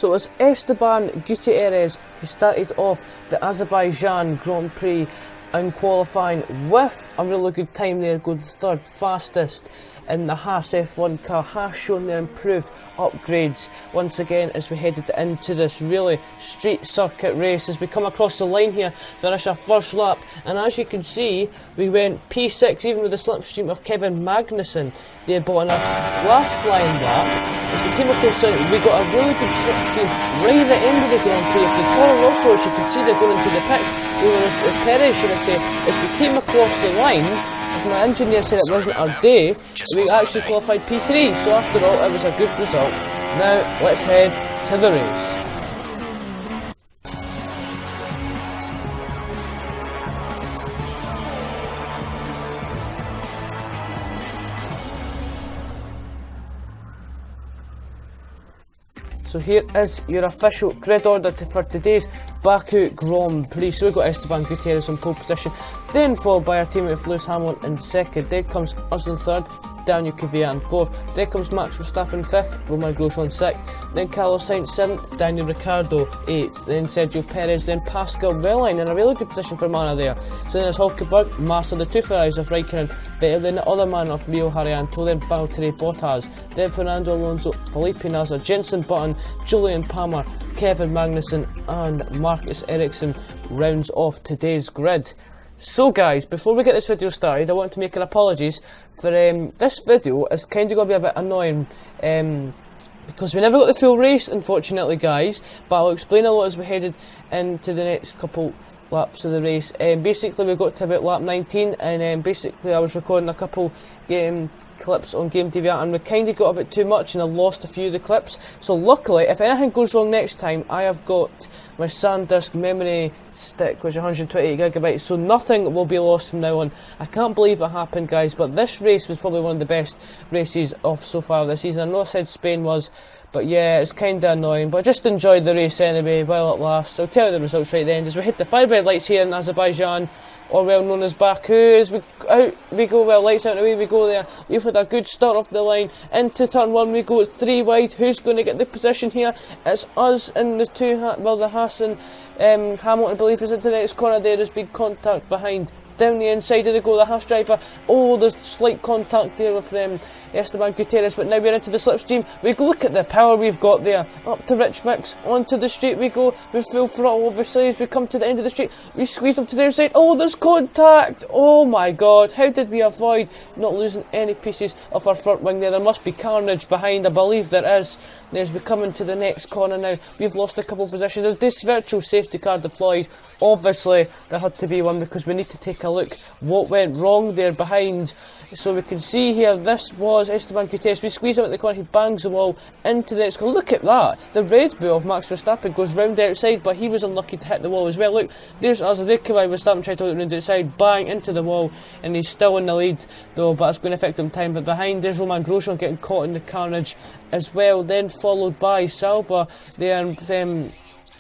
So it was Esteban Gutierrez who started off the Azerbaijan Grand Prix in qualifying with a really good time there, going third fastest in the HAAS F1 car. HAAS showing their improved upgrades once again as we headed into this really street circuit race. As we come across the line here, finish our first lap, and as you can see, we went P6 even with the slipstream of Kevin Magnussen there, but on our last flying lap, as we came across the line, we got a really good slipstream right at the end of the Grand Prix. If the Toro Rosso, as you can see, they're going into the pits, Perez, should I say, as we came across the line, as my engineer said it wasn't our day, we actually qualified P3, so after all it was a good result. Now let's head to the race. So here is your official grid order for today's Baku Grand Prix. So we've got Esteban Gutierrez in pole position, then followed by our teammate Lewis Hamilton in second, then comes us in third, Daniel Kvyat in fourth, then comes Max Verstappen fifth, Romain Grosjean sixth, then Carlos Sainz seventh, Daniel Ricciardo eighth, then Sergio Perez, then Pascal Wehrlein in a really good position for Mana there. So then it's Hulkenberg, Massa, the two Ferraris of RICCARDO, better than the other man of Rio Haryanto, then Valtteri Bottas, then Fernando Alonso, Felipe Nasr, Jenson Button, Julian Palmer, Kevin Magnussen and Marcus Ericsson rounds off today's grid. So guys, before we get this video started, I want to make an apologies for this video is kind of going to be a bit annoying because we never got the full race, unfortunately guys, but I'll explain a lot as we headed into the next couple laps of the race. Basically we got to about lap 19 and basically I was recording a couple clips on Game DVR and we kind of got a bit too much and I lost a few of the clips. So luckily, if anything goes wrong next time, I have got my SanDisk memory stick, which is 128GB, so nothing will be lost from now on. I can't believe it happened guys, but this race was probably one of the best races of so far this season. I know I said Spain was, but yeah, it's kind of annoying, but just enjoy the race anyway while it lasts. I'll tell you the results right at the end as we hit the 5 red lights here in Azerbaijan, or well known as Baku. As we go, well, lights out and away we go there. We've had a good start off the line. Into turn 1 we go, it's 3 wide. Who's going to get the position here? It's us in the the HAAS and Hamilton, I believe, is into the next corner there. There's big contact behind. Down the inside of the goal, the HAAS driver. Oh, there's slight contact there with Esteban Gutierrez, but now we're into the slipstream. We look at the power we've got there. Up to Rich Mix, onto the straight we go with full throttle obviously as we come to the end of the straight. We squeeze up to their side. Oh, there's contact! Oh my god, how did we avoid not losing any pieces of our front wing there? There must be carnage behind, I believe there is. As we come into the next corner now, we've lost a couple of positions. There's this virtual safety car deployed. Obviously there had to be one because we need to take a look what went wrong there behind. So we can see here, this was Esteban Gutierrez. We squeeze him at the corner, he bangs the wall into the next corner. Look at that, the Red Bull of Max Verstappen goes round the outside, but he was unlucky to hit the wall as well. Look, there's us, Verstappen tried to hold it round the outside, bang into the wall, and he's still in the lead though, but it's going to affect him time. But behind there's Romain Grosjean getting caught in the carnage as well, then followed by Sauber there, and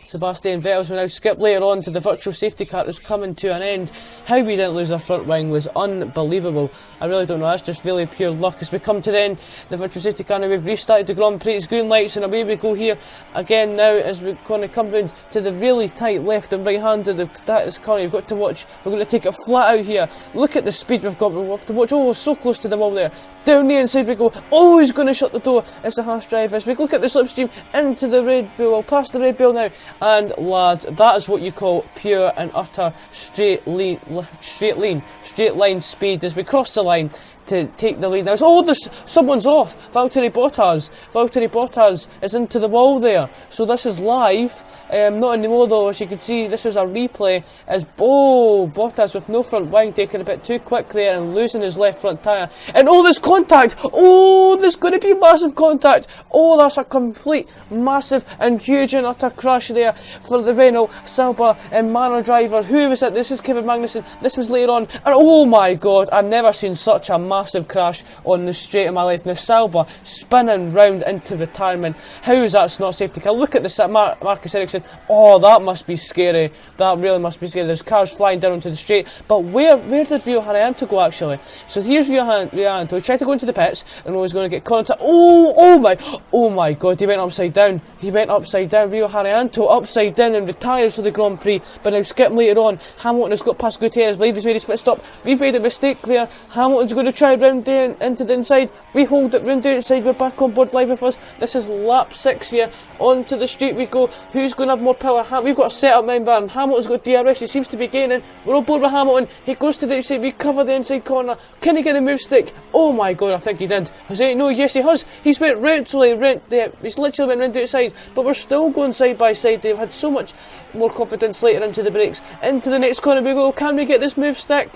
Sebastian Vettel will now skip later on to the virtual safety car that's coming to an end. How we didn't lose our front wing was unbelievable. I really don't know, that's just really pure luck. As we come to the end, the virtual safety car now, we've restarted the Grand Prix, it's green lights and away we go here again now as we're going to come round to the really tight left and right hand of that corner. You've got to watch, we're going to take it flat out here. Look at the speed we've got, we'll have to watch. Oh, we're so close to the wall there. Down the inside we go. Oh, he's going to shut the door. It's the HAAS driver. As we look at the slipstream into the Red Bull, past the Red Bull now. And lad, that is what you call pure and utter straight line speed as we cross the line to take the lead. Now, oh, there's someone's off. Valtteri Bottas is into the wall there. So this is live. Not anymore though, as you can see, this is a replay as Bottas with no front wing taking a bit too quick there and losing his left front tyre. And oh, there's contact! Oh, there's going to be massive contact! Oh, that's a complete, massive and huge and utter crash there for the Renault Sauber and Mana driver. Who was it? This is Kevin Magnussen. This was later on. And oh my god, I've never seen such a massive crash on the straight of my life. Now Salba spinning round into retirement. How is that not safety car? Look at the Marcus Ericsson. Oh, that must be scary. That really must be scary. There's cars flying down onto the straight. But where did Rio Haryanto go actually? So here's Rio Haryanto. He tried to go into the pits and was going to get contact. Oh my god, he went upside down. He went upside down. Rio Haryanto upside down and retires for the Grand Prix. But now skip later on. Hamilton has got past Gutierrez. Believe he's made his pit stop. We've made a mistake there. Hamilton's going to try round there into the inside. We hold it round the outside. We're back on board live with us. This is lap 6 here. Onto the street we go. Who's going to have more power? We've got a setup member. Hamilton's got DRS. He seems to be gaining. We're on board with Hamilton. He goes to the outside. We cover the inside corner. Can he get the move stick? Oh my god, I think he did. No, yes he has. He's went he's literally went round the outside. But we're still going side by side. They've had so much more confidence later into the brakes. Into the next corner we go. Can we get this move stick?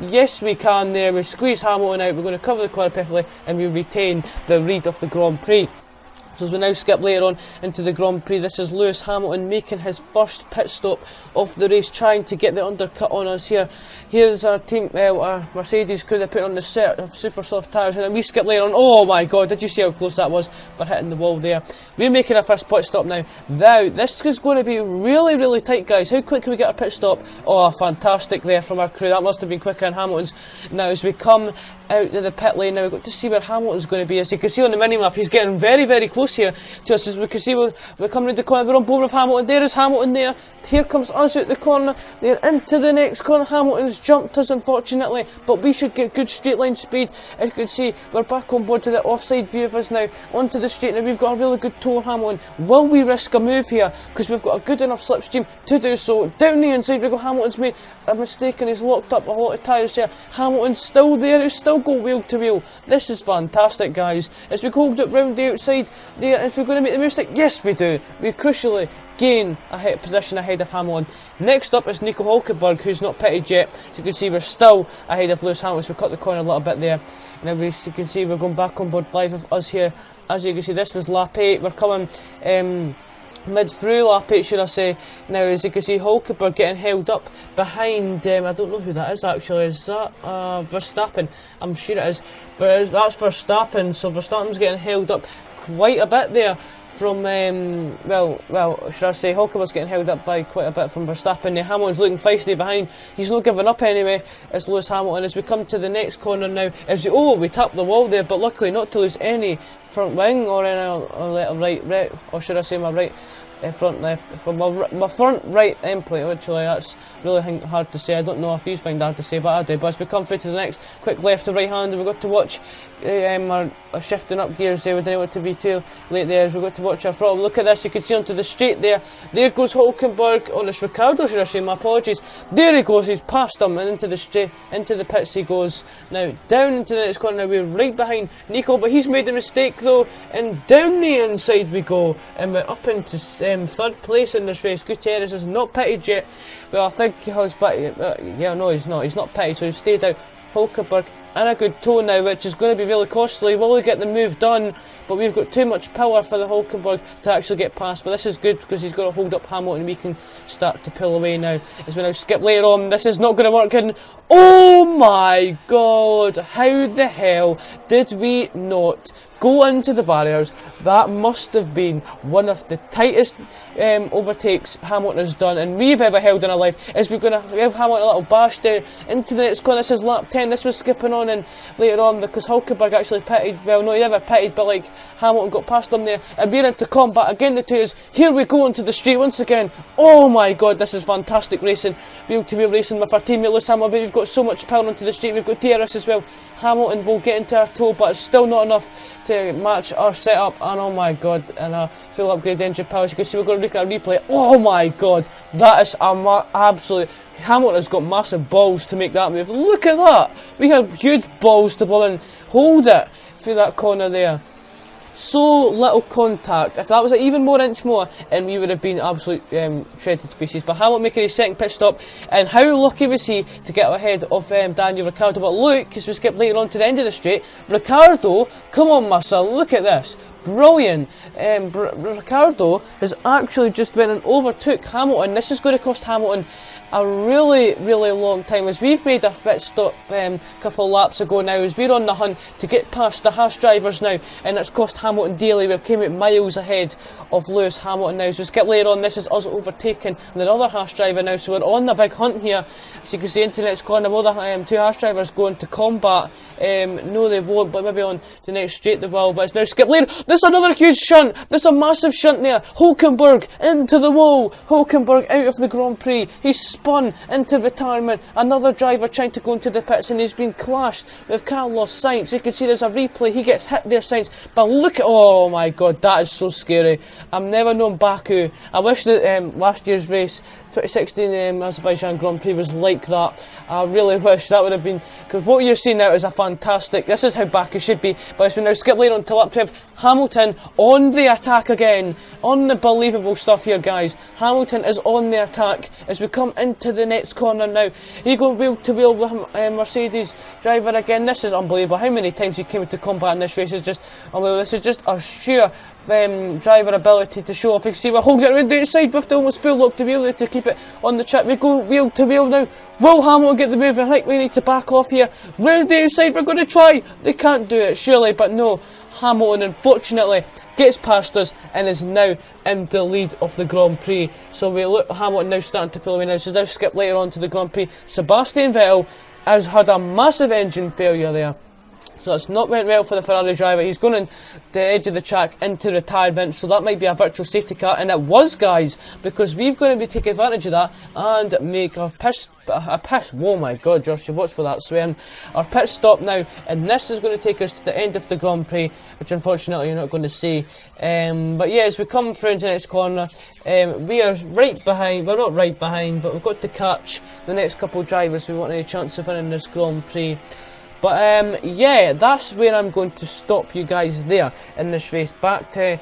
Yes we can there. We squeeze Hamilton out. We're going to cover the corner perfectly and we retain the lead of the Grand Prix. So as we now skip later on into the Grand Prix, this is Lewis Hamilton making his first pit stop of the race, trying to get the undercut on us here. Here's our team, our Mercedes crew. They put on the set of super soft tyres, and then we skip later on. Oh my god, did you see how close that was? We're hitting the wall there. We're making our first pit stop now. Now, this is going to be really, really tight, guys. How quick can we get our pit stop? Oh, fantastic there from our crew. That must have been quicker than Hamilton's. Now, as we come out to the pit lane, now we've got to see where Hamilton's going to be. As you can see on the mini-map, he's getting very, very close here to us. As we can see, we're coming into the corner. We're on board with Hamilton. There is Hamilton there. Here comes us out the corner. They're into the next corner. Hamilton's jumped us, unfortunately, but we should get good straight line speed. As you can see, we're back on board to the offside view of us now. Onto the straight. Now we've got a really good toe on Hamilton. Will we risk a move here? Because we've got a good enough slipstream to do so. Down the inside we go. Hamilton's made a mistake and he's locked up a lot of tyres here. Hamilton's still there. He's still got wheel to wheel. This is fantastic, guys. As we hold it round the outside there, if we're going to make the move stick, yes we do. We crucially gain a position ahead of Hamilton. Next up is Nico Hülkenberg, who's not pitted yet. As you can see, we're still ahead of Lewis Hamilton, so we cut the corner a little bit there. And as you can see, we're going back on board live with us here. As you can see, this was lap 8. We're coming mid-through lap 8, should I say. Now, as you can see, Hülkenberg getting held up behind, I don't know who that is actually. Is that Verstappen? I'm sure it is. But that's Verstappen, so Verstappen's getting held up quite a bit there from, well, should I say, Hülkenberg's getting held up by quite a bit from Verstappen. Now Hamilton's looking feisty behind. He's not giving up anyway. It's Lewis Hamilton. As we come to the next corner now, we tapped the wall there, but luckily not to lose any front wing or any right, or should I say my right front left, from my front right end plate. Actually, that's really hard to say. I don't know if you find that hard to say, but I do. But as we come through to the next quick left to right hand, we've got to watch our shifting up gears there. We didn't want to be too late there, as we've got to watch our throttle. Look at this, you can see onto the straight there. There goes Hülkenberg. Oh, it's Ricciardo, should I say, my apologies. There he goes, he's past him, and into the straight, into the pits he goes. Now down into the next corner. Now we're right behind Nico, but he's made a mistake though, and down the inside we go, and we're up into third place in this race. Gutierrez is not pitted yet. Well, I think he has pitted. Yeah, no, he's not. He's not pitted, so he's stayed out. Hülkenberg in a good toe now, which is going to be really costly. Will he get the move done? But we've got too much power for the Hülkenberg to actually get past. But this is good because he's got to hold up Hamilton. We can start to pull away now. As we now skip later on, this is not going to work. And oh my god, how the hell did we not go into the barriers? That must have been one of the tightest overtakes Hamilton has done and we've ever held in our life. As we're going to have Hamilton a little bash there into the next corner. This is lap 10. This was skipping on and later on because Hülkenberg actually pitted. Well, no, he never pitted, but like Hamilton got past him there, and we're into combat again. The two is here. We go into the street once again. Oh my god, this is fantastic racing. We'll be racing with our teammate Lewis Hamilton, but we've got so much power onto the street. We've got DRS as well. Hamilton will get into our toe, but it's still not enough to match our setup. And oh my god, and a full upgrade engine power. As you can see, we're going to look at a replay. Oh my god, that is absolute. Hamilton has got massive balls to make that move. Look at that. We have huge balls to blow and hold it through that corner there. So little contact. If that was an even more inch more, and we would have been absolutely shredded to pieces. But Hamilton making his second pit stop, and how lucky was he to get ahead of Daniel Ricciardo? But look, as we skip later on to the end of the straight, Ricciardo, come on, my son, look at this. brilliant. Ricciardo has actually just went and overtook Hamilton. This is going to cost Hamilton a really long time, as we've made a pit stop a couple of laps ago now, as we're on the hunt to get past the Haas drivers now, and it's cost Hamilton dearly. We've came out miles ahead of Lewis Hamilton now, so skip later on. This is us overtaking the other Haas driver now, so we're on the big hunt here. So you can see internet's gone, the other two Haas drivers going to combat. No they won't, but maybe on the next straight they will. But it's now skip later. There's another huge shunt, there's a massive shunt there. Hulkenberg into the wall, Hulkenberg out of the Grand Prix. He's spun into retirement. Another driver trying to go into the pits, and he's been clashed with Carlos Sainz. You can see there's a replay, he gets hit there, Sainz, but look at, oh my god, that is so scary. I've never known Baku. I wish that last year's race, 2016 Azerbaijan Grand Prix, was like that. I really wish that would have been, because what you're seeing now is a fantastic, this is how Baku should be. But so now skip later on to lap 12, Hamilton on the attack again. Unbelievable stuff here, guys. Hamilton is on the attack as we come into the next corner now. He goes wheel to wheel with Mercedes driver again. This is unbelievable. How many times he came into combat in this race is just unbelievable. This is just a sheer driver ability to show off. You can see we're holding it around the outside with the almost full lock to wheel there to keep it on the chip. We go wheel to wheel now. Will Hamilton get the move? I think we need to back off here. Round the outside, we're going to try. They can't do it, surely, but no. Hamilton, unfortunately, gets past us and is now in the lead of the Grand Prix. So we look, Hamilton now starting to pull away now. So now skip later on to the Grand Prix. Sebastian Vettel has had a massive engine failure there. So it's not went well for the Ferrari driver. He's going on the edge of the track into retirement, so that might be a virtual safety car, and it was, guys, because we've got to be taking advantage of that and make a piss, oh my god, Josh, watch for that swearing, our pit stop now, and this is going to take us to the end of the Grand Prix, which unfortunately you're not going to see. But yeah, as we come through into the next corner, we are right behind, we're not right behind, but we've got to catch the next couple of drivers who want any chance of winning this Grand Prix. But yeah, that's where I'm going to stop you guys there in this race. Back to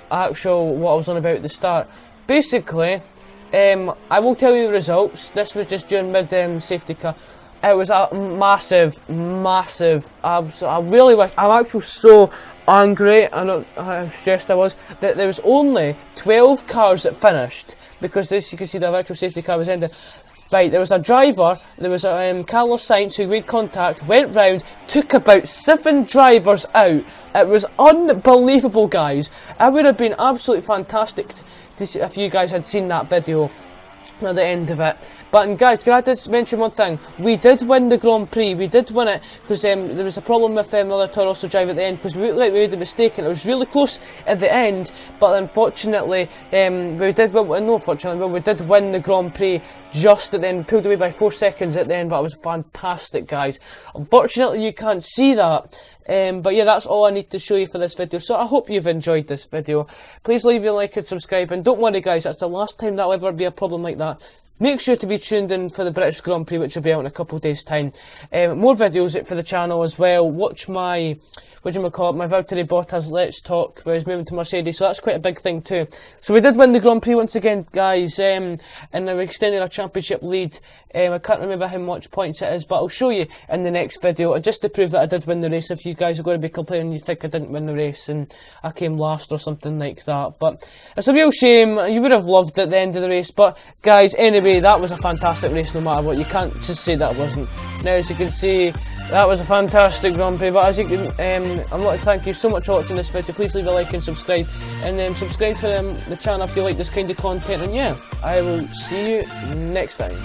actual what I was on about at the start. Basically, I will tell you the results. This was just during mid safety car. It was a massive. I really wish. I'm actually so angry. I know how stressed I was that there was only 12 cars that finished, because this, you can see the virtual safety car was ended. Right, there was a driver, there was a Carlos Sainz who made contact, went round, took about 7 drivers out. It was unbelievable, guys. It would have been absolutely fantastic to see if you guys had seen that video at the end of it. But guys, can I just mention one thing? We did win the Grand Prix. We did win it because there was a problem with the other Toro drive at the end, because we looked like we made a mistake and it was really close at the end. But unfortunately, we did win the Grand Prix just at the end. We pulled away by 4 seconds at the end, but it was fantastic, guys. Unfortunately, you can't see that. But yeah, that's all I need to show you for this video. So I hope you've enjoyed this video. Please leave a like and subscribe, and don't worry, guys, that's the last time that'll ever be a problem like that. Make sure to be tuned in for the British Grand Prix, which will be out in a couple of days' time. More videos for the channel as well. Watch my, my Valtteri Bottas Let's Talk, where he's moving to Mercedes, so that's quite a big thing too. So we did win the Grand Prix once again, guys, and we extended our championship lead. I can't remember how much points it is, but I'll show you in the next video, just to prove that I did win the race. If you guys are going to be complaining you think I didn't win the race and I came last or something like that. But it's a real shame. You would have loved it at the end of the race. But guys, anyway, that was a fantastic race no matter what. You can't just say that it wasn't. Now, as you can see, that was a fantastic Grand Prix. But as you can, I want to thank you so much for watching this video. Please leave a like and subscribe, and subscribe to the channel if you like this kind of content. And yeah, I will see you next time.